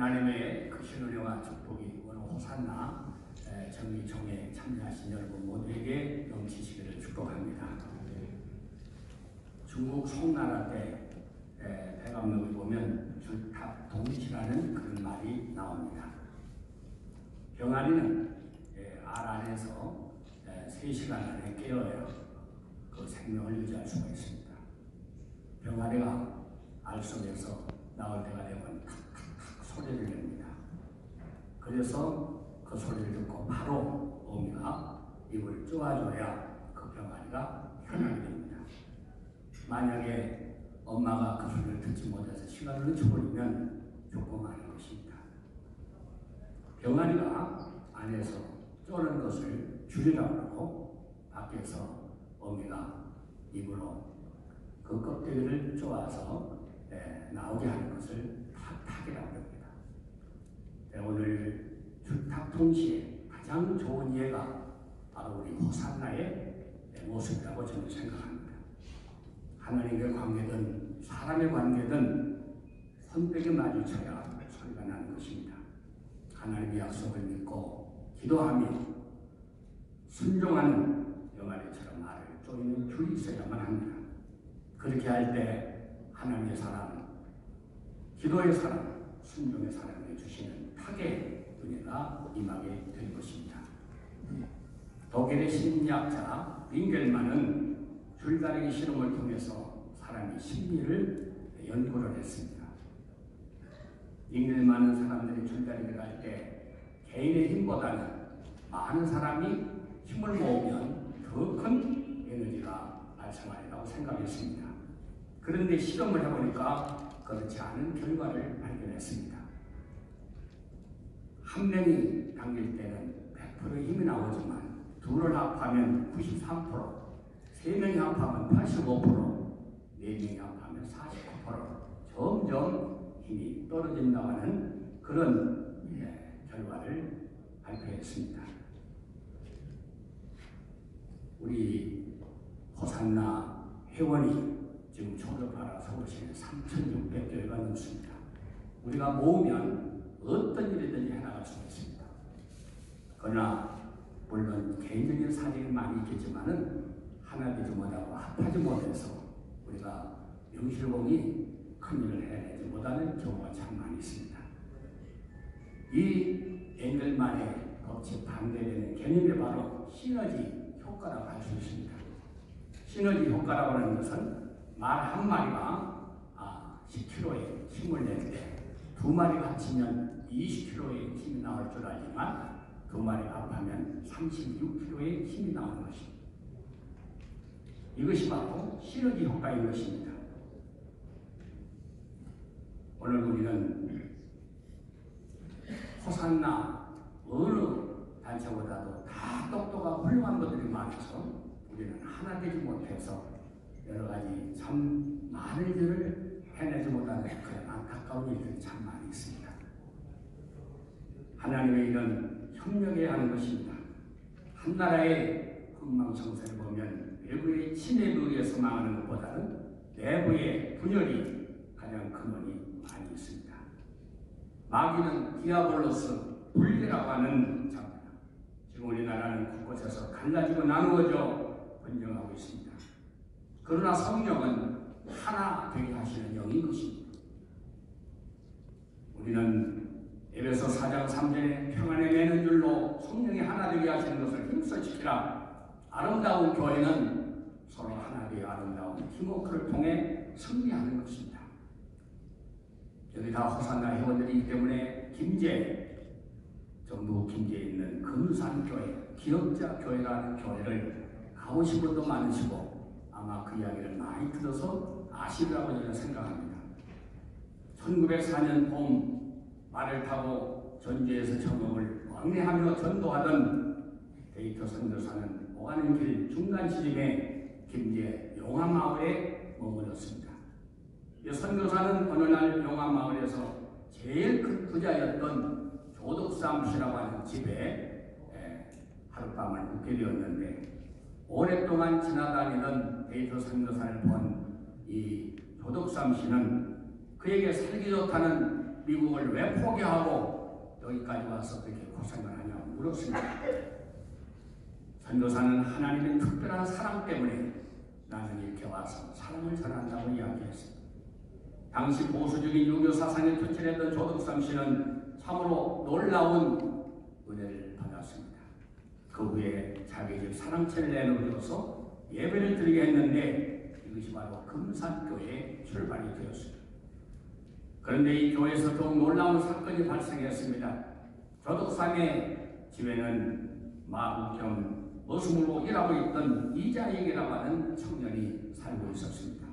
하나님의 크신 은혜와 축복이 오늘 호산나 정의총회에 참여하신 여러분 모두에게 넘치시기를 축복합니다. 중국 송나라 때 백암록에 보면 줄탑동치라는 그런 말이 나옵니다. 병아리는 알 안에서 3시간 안에 깨어야 그 생명을 유지할 수가 있습니다. 병아리가 알 속에서 나올 때가 되면 탁탁탁 소리를 냅니다. 그래서 그 소리를 듣고 바로 어미가 입을 쪼아줘야 그 병아리가 태어나게 됩니다. 만약에 엄마가 그 소리를 듣지 못해서 시간을 늦춰버리면 조금하는 것입니다. 병아리가 안에서 쪼는 것을 줄이라고 하고 밖에서 어미가 입으로 그 껍데기를 쪼아서 나오게 하는 것을 탁탁이라고 합니다. 오늘 줄탁통시의 가장 좋은 예가 바로 우리 호산나의 모습이라고 저는 생각합니다. 하나님의 관계든 사람의 관계든 손뼉이 마주쳐야 소리가 나는 것입니다. 하나님의 약속을 믿고 기도하며 순종하는 병아리처럼 말을 쪼이는 줄이 있어야만 합니다. 그렇게 할 때 하나님의 사람, 기도의 사람, 순종의 사람에게 주시는 탁의 은혜가 임하게 될 것입니다. 독일의 심리학자 링겔만은 줄다리기 실험을 통해서 사람의 심리를 연구를 했습니다. 링겔만은 사람들이 줄다리기를 할 때 개인의 힘보다는 많은 사람이 힘을 모으면 더 큰 에너지가 발생하리라고 생각했습니다. 그런데 실험을 해보니까 그렇지 않은 결과를 발견했습니다. 한 명이 당길 때는 100%의 힘이 나오지만 둘을 합하면 93%, 세 명이 합하면 85%, 네 명이 합하면 49% 점점 힘이 떨어진다는 그런 결과를 발표했습니다. 우리 호산나 회원이 지금 졸업하라 서울시에 3,600개가 넘습니다. 우리가 모으면 어떤 일이든지 해나갈 수 있습니다. 그러나 물론 개인적인 사정이 많이 있겠지만은 하나 되지 못하고 합하지 못해서 우리가 명실공히 큰 일을 해내지 못하는 경우가 참 많이 있습니다. 이 앵글만의 법칙 반대되는 개념이 바로 시너지 효과라고 할 수 있습니다. 시너지 효과라고 하는 것은 말 한 마리가 10kg의 힘을 낼 때 두 마리가 합치면 20kg의 힘이 나올 줄 알지만 두 마리가 합하면 36kg의 힘이 나오는 것입니다. 이것이 바로 시너지 효과인 것입니다. 오늘 우리는 호산나 어느 단체보다도 다 똑똑하고 훌륭한 것들이 많아서 우리는 하나 되지 못해서 여러 가지 참 많은 일을 해내지 못하는 그런 안타까운 일들이 참 많이 있습니다. 하나님의 일은 협력해야 하는 것입니다. 한 나라의 흥망성쇠를 보면 외부의 침해에 의해서 망하는 것보다는 내부의 분열이 가장 근원이 많이 있습니다. 마귀는 디아볼로스, 분리라고 하는 자입니다. 지금 우리나라는 곳곳에서 갈라지고 나누어져 번영하고 있습니다. 그러나 성령은 하나 되게 하시는 영인 것입니다. 우리는 에베소 4장 3절에 평안에 매는 줄로 성령이 하나 되게 하시는 것을 힘써 지키라. 아름다운 교회는 서로 하나 되어 아름다운 팀워크를 통해 승리하는 것입니다. 여기 다 호산나 회원들이기 때문에 전북 김제에 있는 금산교회, 기억자 교회라는 교회를 가보신 분도 많으시고 아마 그 이야기를 많이 들어서 아시리라고 저는 생각합니다. 1904년 봄 말을 타고 전주에서 청음을 왕래하며 전도하던 데이터 선교사는 오가는 길 중간 시점에 김제 용화마을에 머물렀습니다. 이 선교사는 어느 날 용화마을에서 제일 큰 부자였던 조덕삼 씨라고 하는 집에 하룻밤을 묵게 되었는데 오랫동안 지나다니던 데이터 선교사를 본 이 조덕삼 씨는 그에게 살기 좋다는 미국을 왜 포기하고 여기까지 와서 그렇게 고생을 하냐고 물었습니다. 전도사는 하나님의 특별한 사랑 때문에 나는 이렇게 와서 사랑을 전한다고 이야기했습니다. 당시 보수적인 유교 사상에 투철했던 조덕삼 씨는 참으로 놀라운 은혜를 받았습니다. 그 후에 자기 집 사랑채를 내놓으셔서 예배를 드리게 했는데 이것이 바로 금산교회의 출발이 되었습니다. 그런데 이 교회에서 또 놀라운 사건이 발생했습니다. 조덕삼의 집에는 마구 겸 머슴으로 일하고 있던 이자익이라고 하는 청년이 살고 있었습니다.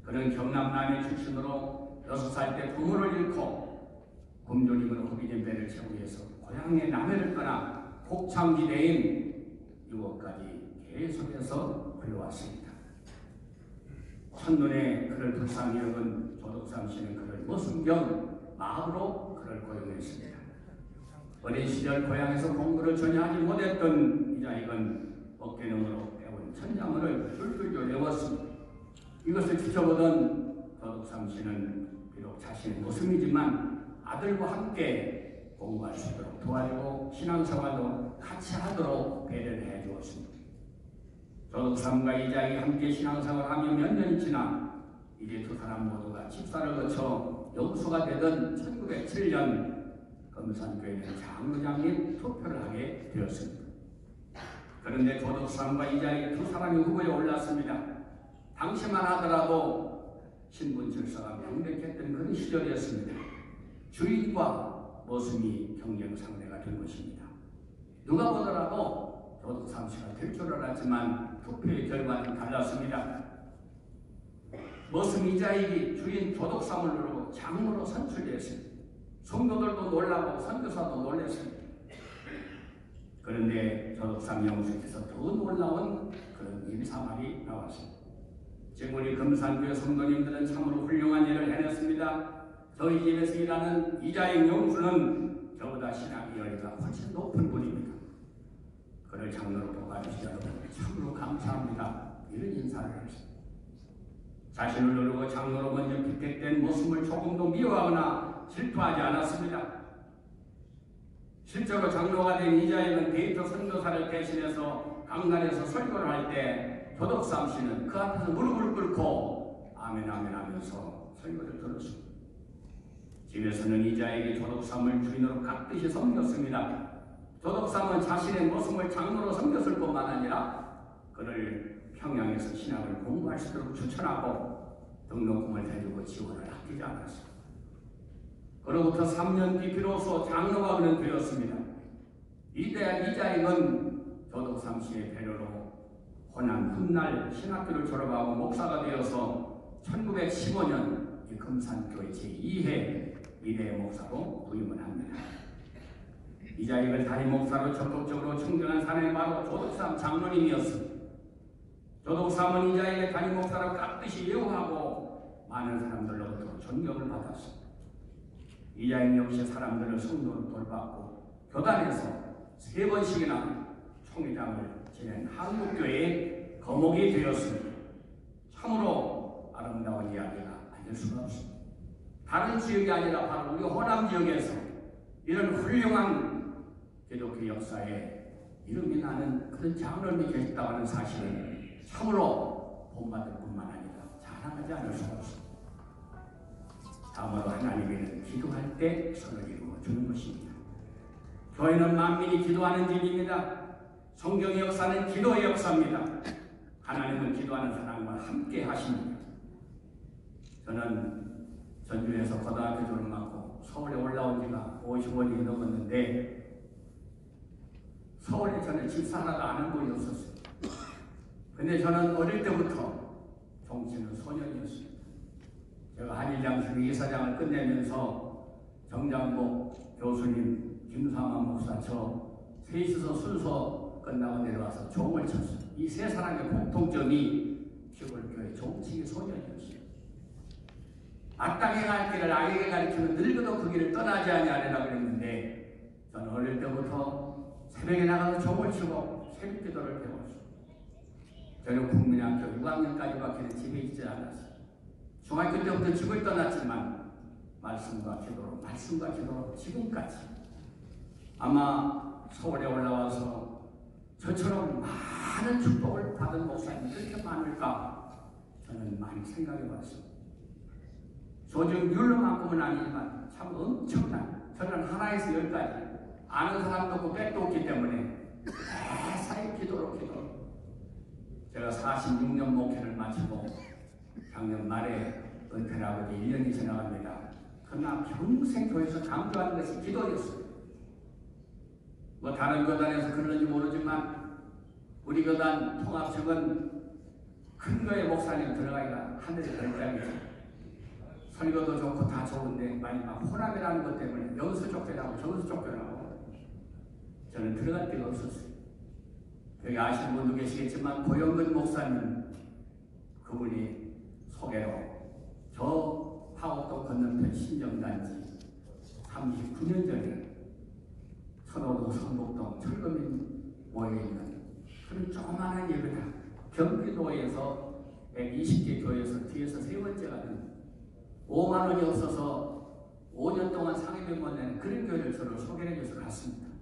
그는 경남 남해 출신으로 6살 때 부모를 잃고 굶주림으로 허기진 배를 채우기 위해서 고향의 남해를 떠나 곡창지대인 유업까지 계속해서 흘러왔습니다. 첫눈에 그를 불쌍히 여긴 조덕삼 씨는 그를 머슴경 마을로 그를 고용했습니다. 어린 시절 고향에서 공부를 전혀 하지 못했던 이자익은 어깨너머로 배운 천자문을 줄줄줄 외웠습니다. 이것을 지켜보던 조덕삼 씨는 비록 자신의 모습이지만 아들과 함께 공부할 수 있도록 도와주고 신앙생활도 같이 하도록 배려를 해주었습니다. 조덕삼과 이자익이 함께 신앙생활하며 몇 년이 지나 이제 두 사람 모두가 집사를 거쳐 영수가 되던 1907년 금산교회는 장로장님 투표를 하게 되었습니다. 그런데 조덕삼과 이자익 두 사람이 후보에 올랐습니다. 당시만 하더라도 신분 질서가 명백했던 그런 시절이었습니다. 주인과 모습이 경쟁 상대가 된 것입니다. 누가 보더라도 조덕삼 씨가 될 줄 알았지만 투표의 결과는 달랐습니다. 모습 이자익이 주인 조덕삼을 누르고 장로로 선출됐습니다. 성도들도 놀라고 선교사도 놀랐습니다. 그런데 조덕삼 영수께서 더 놀라운 그런 일사말이 나왔습니다. 지금 우리 금산교회 성도님들은 참으로 훌륭한 일을 해냈습니다. 저희 집에서 일하는 이자익 영수는 저보다 신앙의 열의가 훨씬 높은 분입니다. 그를 장로로 뽑아주시지 여러분 참으로 감사합니다. 이런 인사를 했습니다. 자신을 누르고 장로로 먼저 픽택된 모습을 조금도 미워하거나 질투하지 않았습니다. 실제로 장로가 된 이자익은 데이터 선교사를 대신해서 강단에서 설교를 할 때 조덕삼 씨는 그 앞에서 무릎을 꿇고 아멘 아멘 하면서 설교를 들었습니다. 집에서는 이자익이 조덕삼을 주인으로 깍듯이 섬겼습니다. 조덕삼은 자신의 모습을 장로로 섬겼을 뿐만 아니라 그를 평양에서 신학을 공부할 수 있도록 추천하고 등록금을 대주고 지원을 아끼지 않았습니다. 그로부터 3년 뒤 비로소 장로가 그는 되었습니다. 이때 이자익은 조덕삼 씨의 배려로 호남 훗날 신학교를 졸업하고 목사가 되어서 1915년 이 금산교회 제2회 미래 목사로 부임을 합니다. 이자익을 담임 목사로 적극적으로 충정한 사람이 바로 조덕삼 장로님이었습니다. 조덕삼은 이자익의 담임 목사로 깍듯이 예우하고 많은 사람들로부터 존경을 받았습니다. 이자익 역시 사람들을 성도로 돌봤고 교단에서 3번씩이나 총회장을 지낸 한국교회의 거목이 되었습니다. 참으로 아름다운 이야기가 아닐 수가 없습니다. 다른 지역이 아니라 바로 우리 호남 지역에서 이런 훌륭한 기독교 역사에 이름이 나는 그런 장로님이 계셨다고 하는 사실은 참으로 본받을 뿐만 아니라 자랑하지 않을 수가 없습니다. 다음으로 하나님에는 기도할 때 선을 이루어 주는 것입니다. 교회는 만민이 기도하는 집입니다. 성경의 역사는 기도의 역사입니다. 하나님은 기도하는 사람과 함께 하십니다. 저는 전주에서 고등학교 졸업하고 서울에 올라온 지가 50원이 넘었는데 서울에 저는 집사 하나도 아는 분이 없었어요. 근데 저는 어릴 때부터 정치는 소년이었습니다. 제가 한일장식 이사장을 끝내면서 정장복 교수님, 김삼환 목사 저 셋이서 순서 끝나고 내려와서 종을 쳤어요. 이 세 사람의 공통점이 시골교회 정치의 소년이었어요. 악당에 갈 길을 악에게 가르치면 늙어도 그 길을 떠나지 아니하리라 그랬는데 저는 어릴 때부터 새벽에 나가서 종을 치고 새벽 기도를 배웠어요. 저는 국민학교 6학년까지밖에 집에 있지 않았어요. 중학교 때부터 집을 떠났지만 말씀과 기도로 지금까지 아마 서울에 올라와서 저처럼 많은 축복을 받은 목사님이 그렇게 많을까 저는 많이 생각해 봤습니다. 조직률로만큼은 아니지만 참 엄청난, 저는 하나에서 10까지 아는 사람도 없고 백도 없기 때문에 매사에 기도로 제가 46년 목회를 마치고 작년 말에 은퇴를 하고 이제 1년이 지나갑니다. 그러나 평생 교회에서 강조하는 것이 기도였어요. 뭐 다른 교단에서 그러는지 모르지만 우리 교단 통합청은 큰 교회 목사님 들어가기가 하늘의 별장이죠. 설교도 좋고 다 좋은데 마지막 호남이라는 것 때문에 여기서 쫓겨나고 저기서 쫓겨나고 저는 들어갈 데가 없었어요. 여기 아시는 분도 계시겠지만 고영근 목사님, 그분이 소개로 저 파곡동 건너편 신정단지 39년 전에 천호동 성북동 철거민 모여있는 그런 조그마한 예배다. 경기도에서 120개 교회에서 뒤에서 세 번째가 된 5만 원이 없어서 5년 동안 상임을 못 낸 그런 교회를 서로 소개해 줘서 갔습니다.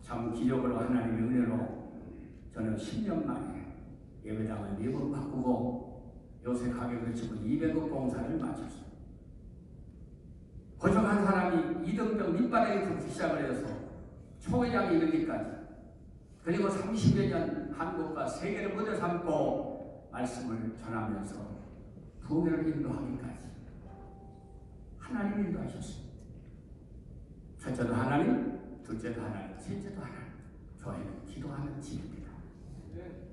참 기적으로 하나님의 은혜로 저는 10년 만에 예배당을 4번 바꾸고 요새 가격을 치고 200억 봉사를 마쳤어요. 고정한 사람이 이등병 밑바닥에서 시작을 해서 초회장에 이르기까지, 그리고 30여 년 한국과 세계를 무대 삼고 말씀을 전하면서 부흥회를 인도하기까지 하나님 인도하셨습니다. 첫째도 하나님, 둘째도 하나님, 셋째도 하나님. 교회는 기도하는 집입니다.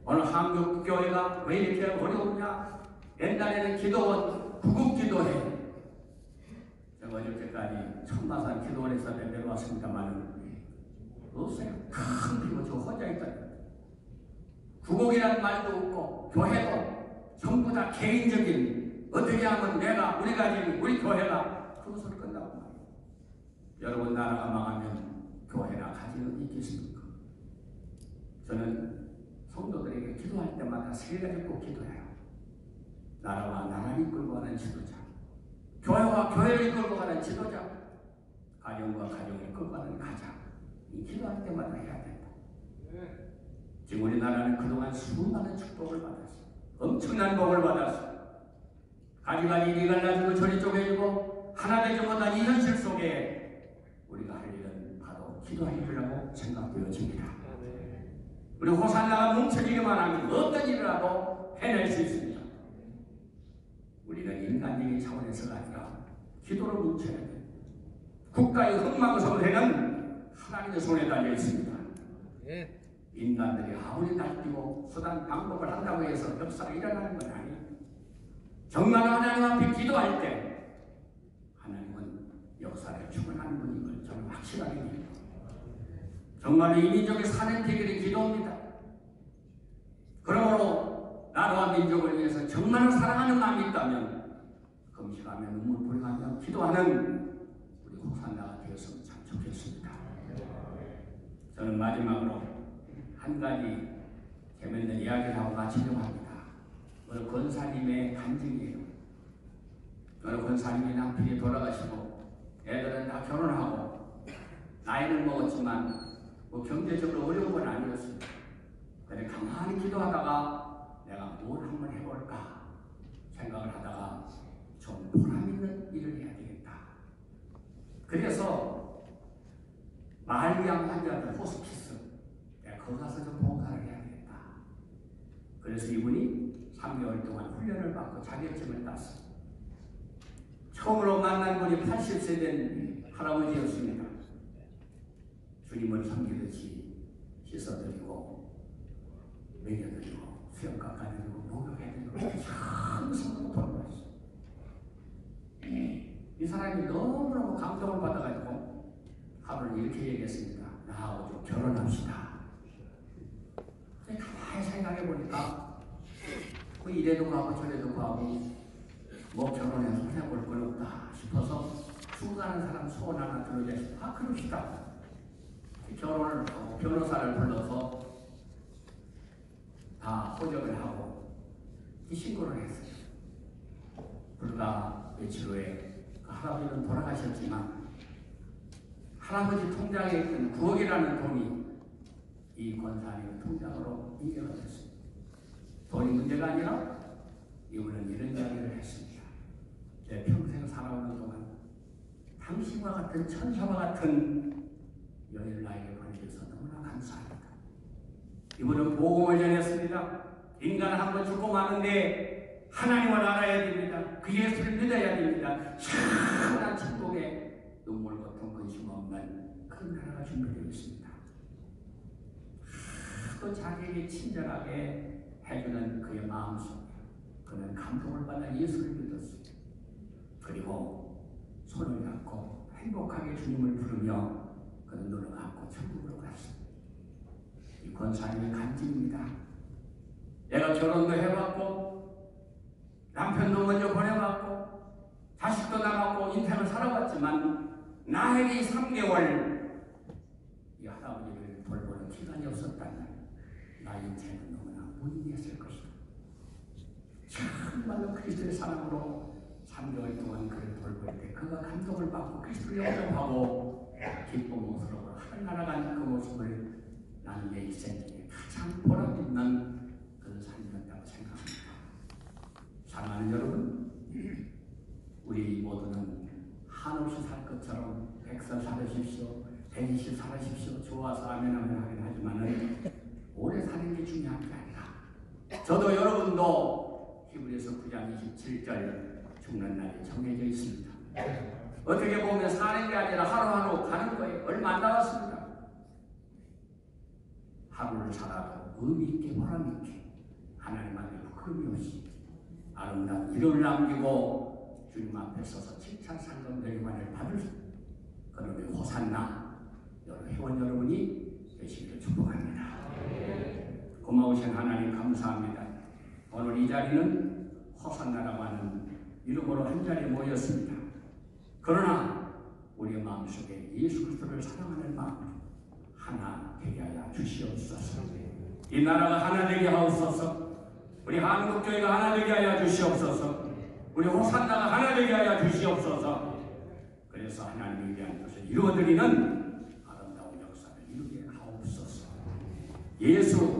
오늘 한국교회가 왜 이렇게 어려우냐? 옛날에는 기도원, 구국기도회. 제가 어저께까지 천마산 기도원에서 내려왔습니다만 없어요. 큰 비고 저 혼자 있다. 구국이라는 말도 없고 교회도 전부 다 개인적인, 어떻게 하면 내가, 우리 가정이, 우리 교회가 그것으로 끝나고 말이에요. 여러분 나라가 망하면 교회나 가정은 있겠습니까? 저는 성도들에게 기도할 때마다 세 가지 꼭 기도해요. 나라와 나라를 이끌고 가는 지도자, 교회와 교회를 이끌고 가는 지도자, 가정과 가정을 이끌고 가는 가장. 이 기도할 때마다 해야 된다. 지금 우리나라는 그동안 수많은 축복을 받았어요. 엄청난 복을 받았어요. 가지가지 이리 갈라지고 저리 쪼개지고 하나 되지 못한 이 현실 속에 우리가 할 일은 바로 기도하려고 생각되어집니다. 우리 호산나가 뭉쳐지기만 하면 어떤 일이라도 해낼 수 있습니다. 우리는 인간적인 차원에서가 아니라 기도로 뭉쳐야 돼요. 국가의 흥망성쇠는 하나님의 손에 달려 있습니다. 인간들이 아무리 날뛰고 수단 방법을 한다고 해서 역사가 일어나는 건 아니에요. 정말 하나님 앞에 기도할 때 하나님은 역사를 주관하는 분인 걸 저는 확실하게 믿습니다. 정말 이 민족의 사는 대결이 기도입니다. 그러므로 나라와 민족을 위해서 정말 사랑하는 마음이 있다면 금식하며 눈물 뿌리가며 기도하는 우리 호산나가 되었으면 참 좋겠습니다. 저는 마지막으로 한 가지 재미있는 이야기를 하고 마치려고 합니다. 어느 권사님의 간증이에요. 어느 권사님이 남편이 돌아가시고 애들은 다 결혼하고 나이는 먹었지만 뭐 경제적으로 어려운 건 아니었습니다. 그런데 가만히 기도하다가 내가 뭘 한번 해볼까 생각을 하다가 좀 보람 있는 일을 해야 되겠다. 그래서 마을리암 환자들 호스피스, 내가 거기 가서 좀 봉사를 해야 되겠다. 그래서 이분이 3개월 동안 훈련을 받고 자격증을 땄어요. 처음으로 만난 분이 80세 된 할아버지였습니다. 주님을 섬기듯이 씻어드리고 먹여드리고 수영 깎아드리고 목욕해드리고 참 성도 돌아왔어요. 이 사람이 너무너무 감동을 받아가지고 하루는 이렇게 얘기했습니다. 나하고 좀 결혼합시다. 가만히 생각해보니까 뭐 이래도 가고 저래도 가고 뭐 결혼해서 해볼 건 없다 싶어서 죽어가는 사람 소원 하나 들어야 싶어. 그럽시다. 결혼을 하고 변호사를 불러서 다 호적을 하고 이 신고를 했어요. 불과 며칠 후에 그 할아버지는 돌아가셨지만 할아버지 통장에 있던 9억이라는 돈이 이 권사님 통장으로 인계가 됐습니다. 돈이 문제가 아니라 이분은 이런 이야기를 했습니다. 내 평생 살아오는 동안 당신과 같은 천사와 같은 여인을 나에게 보내줘서 너무나 감사합니다. 이분은 복음을 전했습니다. 인간은 한번 죽고 마는데 하나님을 알아야 됩니다. 그 예수를 믿어야 됩니다. 시원한 천국에 눈물 고통 근심 없는 그런 나라가 준비되어 있습니다. 또 자기에게 친절하게 해주는 그의 마음속 그는 감동을 받아 예수를 믿었습니다. 그리고 손을 잡고 행복하게 주님을 부르며 그는 눈을 감고 천국으로 갔습니다. 이 권사님의 간증입니다. 내가 결혼도 해봤고 남편도 먼저 보내봤고 자식도 낳았고 인생을 살아봤지만 나에게 3개월 이 할아버지를 돌보는 기간이 없었다면 나 인생은 너무나 무의미했을 것이다. 정말로 그리스도의 사랑으로 3개월 동안 그를 돌볼 때 그가 감동을 받고 그리스도를 영접하고 기쁜 모습으로 하늘 날아가는 그 모습을 나는 내 인생 중에 가장 보람있는 그런 삶이었다고 생각합니다. 사랑하는 여러분, 우리 모두는 한없이 살 것처럼 100살 살으십시오, 120 살으십시오, 좋아서 아멘 하긴 하지만은 오래 사는 게 중요한 게 아니라 저도 여러분도 히브리서 9장 27절 죽는 날이 정해져 있습니다. 어떻게 보면 사는 게 아니라 하루하루 가는 거예요. 얼마 안 남았습니다. 하루를 살아도 의미있게 보람있게 하나님 앞에 부끄러움이 없이 아름다운 이름을 남기고 주님 앞에 서서 칭찬 상금 대관을 받을 그놈의 호산나 여러 회원 여러분이 되시기를 축복합니다. 고마우신 하나님 감사합니다. 오늘 이 자리는 호산나라고 하는 이름으로 한 자리에 모였습니다. 그러나 우리의 마음속에 예수 그리스도를 사랑하는 마음 하나 되게 하여 주시옵소서. 이 나라가 하나 되게 하옵소서. 우리 한국교회가 하나 되게 하여 주시옵소서. 우리 호산나가 하나 되게 하여 주시옵소서. 그래서 하나님의 위한 것을 이루어드리는 아름다운 역사를 이루게 하옵소서. 예수